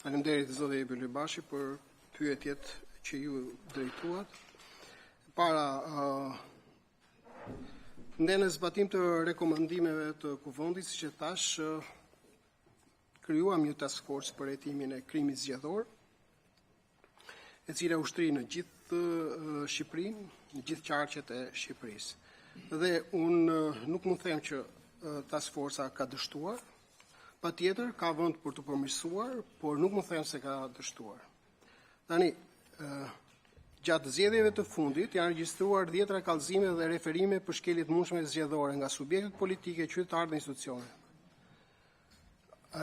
Faleminderit zoti Bylybashi për pyetjet që ju drejtuat. Para ne në zbatim të rekomandimeve të kuvendit, siç e thash, krijuam një task force për hetimin e krimit zgjedhor, e cila ushtri në gjithë Shqipërinë, në gjithë qarqet e Shqipërisë. Dhe unë nuk mund të them që task forca ka dështuar, patjetër ka vend për të përmirësuar, por nuk mund të them se ka dështuar. Tani, gjatë zgjedhjeve të fundit janë regjistruar 10 kallëzime dhe referime për shkelje të mundshme zgjedhore nga subjektet politike, qytetarë dhe institucione.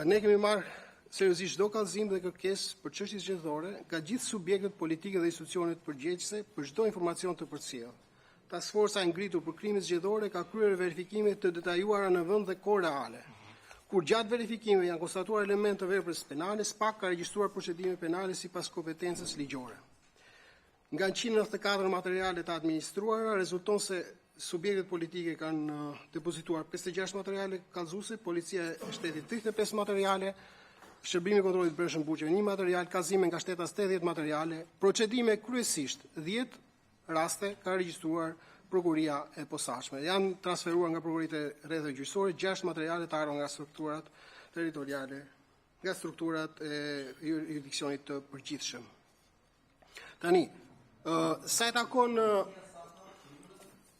Ne kemi marrë seriozisht çdo kallëzim dhe kërkesë për çështje zgjedhore nga gjithë subjektet politike dhe institucionet përgjegjëse për çdo informacion të përcjellë. Task Forca e ngritur për krimet zgjedhore ka kryer verifikime të detajuara në vend dhe kohë reale. Kur gjatë verifikimeve janë konstatuar elemente të veprës penale, SPAK ka regjistruar procedime penale sipas kompetencës ligjore. Nga 194 materiale të administruara, rezulton se subjektet politike kanë depozituar 56 materiale kallëzuese, policia e shtetit 35 materiale, shërbimi i kontrollit të brendshëm buqeve 1 material, kallëzime nga shteta 80 materiale, procedime kryesisht 10 raste ka regjistruar prokuria e posaçme. Janë transferuar nga prokuritë e rrethave gjyqësore 6 materiale të ardhur nga strukturat territoriale, nga strukturat e jurisdiksionit të përgjithshëm. Tani, sa e takon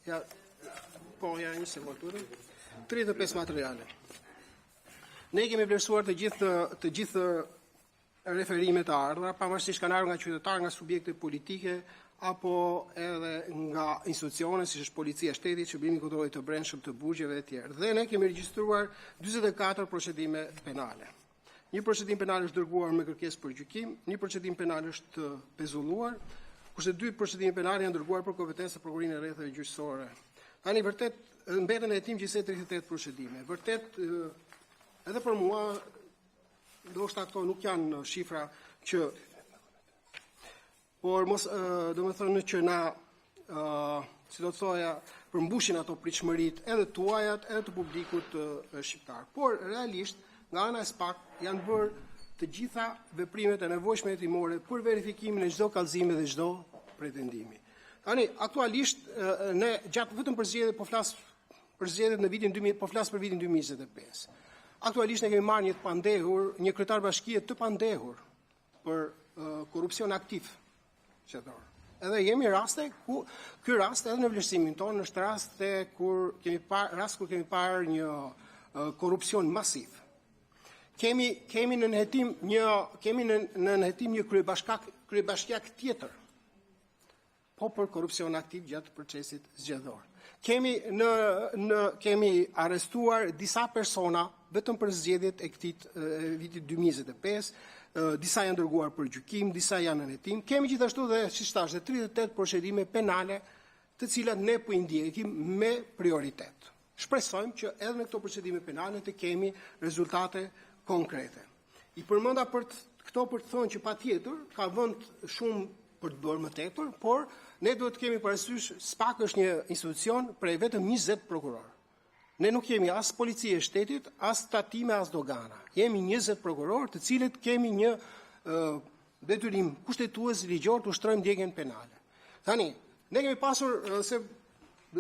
një sekondë, 35 materiale. Ne kemi vlerësuar të gjithë referimet e ardhura, pavarësisht kanë ardhur nga qytetarë, nga subjekte politike apo edhe nga institucione siç është policia e shtetit, shërbimi i kontrollit të brendshëm të burgjeve e tjerë. Dhe ne kemi regjistruar 44 procedime penale. Një procedim penal është dërguar me kërkesë për gjykim, një procedim penal është pezulluar, kurse 2 procedime penale janë dërguar për kompetencë të prokurinë e rrethave gjyqësore. Tani vërtet mbeten në hetim gjithsej 38 procedime. Vërtet edhe për mua ndoshta këto nuk janë shifra që por mos domethënë që na si do të thoja përmbushin ato pritshmëritë edhe tuajat edhe të publikut shqiptar. Por realisht nga ana e SPAK janë bërë të gjitha veprimet e nevojshme hetimore për verifikimin e çdo kallëzimi dhe çdo pretendimi. Tani aktualisht ne gjatë vetëm për zgjedhjet po flas për zgjedhjet në vitin 2000, po flas për vitin 2025. Aktualisht ne kemi marrë një të pandehur, një kryetar bashkie të pandehur për korrupsion aktiv qytetar. Edhe jemi raste ku ky rast edhe në vlerësimin tonë është raste kur kemi parë një korrupsion masiv. Kemi në hetim një kryebashkiak tjetër, po për korrupsion aktiv gjatë procesit zgjedhor. Kemi arrestuar disa persona vetëm për zgjedhjet e këtij vitit 2025, disa janë dërguar për gjykim, disa janë në hetim. Kemi gjithashtu dhe siç thash 38 procedime penale, të cilat ne po i ndjekim me prioritet. Shpresojmë që edhe në këto procedime penale të kemi rezultate konkrete. I përmenda për të thonë që patjetër ka vend shumë për të bërë më tepër, por ne duhet të kemi parasysh SPAK është një institucion prej vetëm 20 prokurorë. Ne nuk kemi as policie e shtetit, as tatime, as dogana. Jemi 20 prokurorë, të cilët kemi një detyrim kushtetues ligjor të ushtrojmë ndjekjen penale. Tani, ne kemi pasur se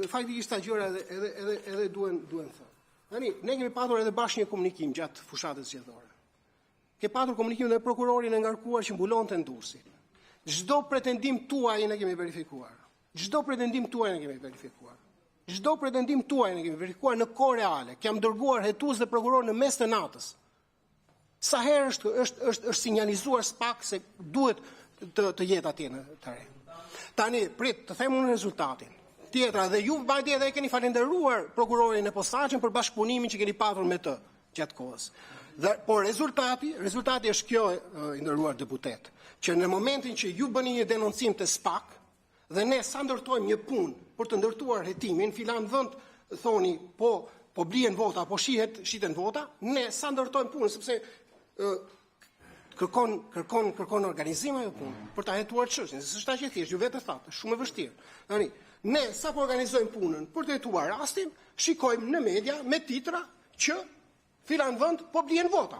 faktikisht ta gjëra edhe duhen thënë. Tani, ne kemi patur edhe bashkë një komunikim gjatë fushatës zgjedhore. Ke patur komunikim dhe prokurorin e ngarkuar që mbulonte Durrësi. Çdo pretendim tuaj ne kemi verifikuar. Çdo pretendim tuaj ne kemi verifikuar. Çdo pretendim tuaj ne kemi verifikuar në kohë reale. Kam dërguar hetues dhe prokuror në mes të natës. Sa herë është sinjalizuar SPAK se duhet të jetë atje në të re. Tani, prit, të them unë rezultatin. Tjetra, dhe ju mbajtje edhe keni falenderuar prokurorin e posaçëm për bashkëpunimin që keni patur me të gjatë kohës. Por rezultati është kjo, i nderuar deputet, që në momentin që ju bëni një denoncim të SPAK, dhe ne sa ndërtojmë një punë për të ndërtuar hetimin, filan vend thoni po blien vota, po shiten vota, ne sa ndërtojmë punën, sepse kërkon organizim ajo punë për ta hetuar çështjen, se s'është aq e thjeshtë, ju vetë thatë, shumë e vështirë. Tani, ne sa po organizojmë punën për të hetuar rastin, shikojmë në media me titra që filan vend po blien vota.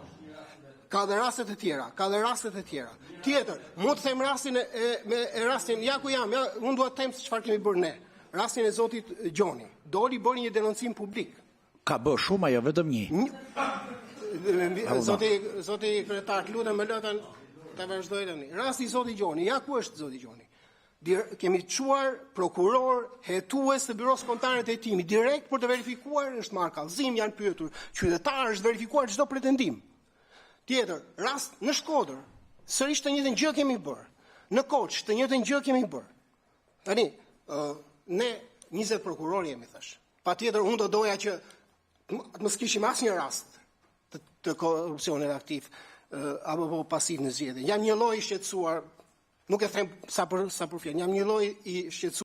Ka dhe rastet e tjera. Tjetër, mund të them rastin rastin, ja ku jam, unë dua të them se çfarë kemi bërë ne. Rastin e zotit Gjoni. Doli bëri një denoncim publik. Ka bërë shumë ajo, vetëm një. Zoti kryetar, lutem më lëtën ta vazhdoj tani. Rasti i zotit Gjoni, ja ku është zoti Gjoni? Kemi çuar prokuror hetues të byros kontare të hetimit direkt për të verifikuar, është marrë kallëzim, janë pyetur qytetarë, është verifikuar çdo pretendim. Tjetër, rast në Shkodër, sërish të njëjtën gjë kemi bërë. Në Koç, të njëjtën gjë kemi bërë. Tani, ne 20 prokuror jemi thash. Patjetër unë do doja që të mos kishim asnjë rast të korrupsionit aktiv apo pasiv në zgjedhje. Jam një lloj i shqetësuar, nuk e them sa për fjalë, jam një lloj i shqetësuar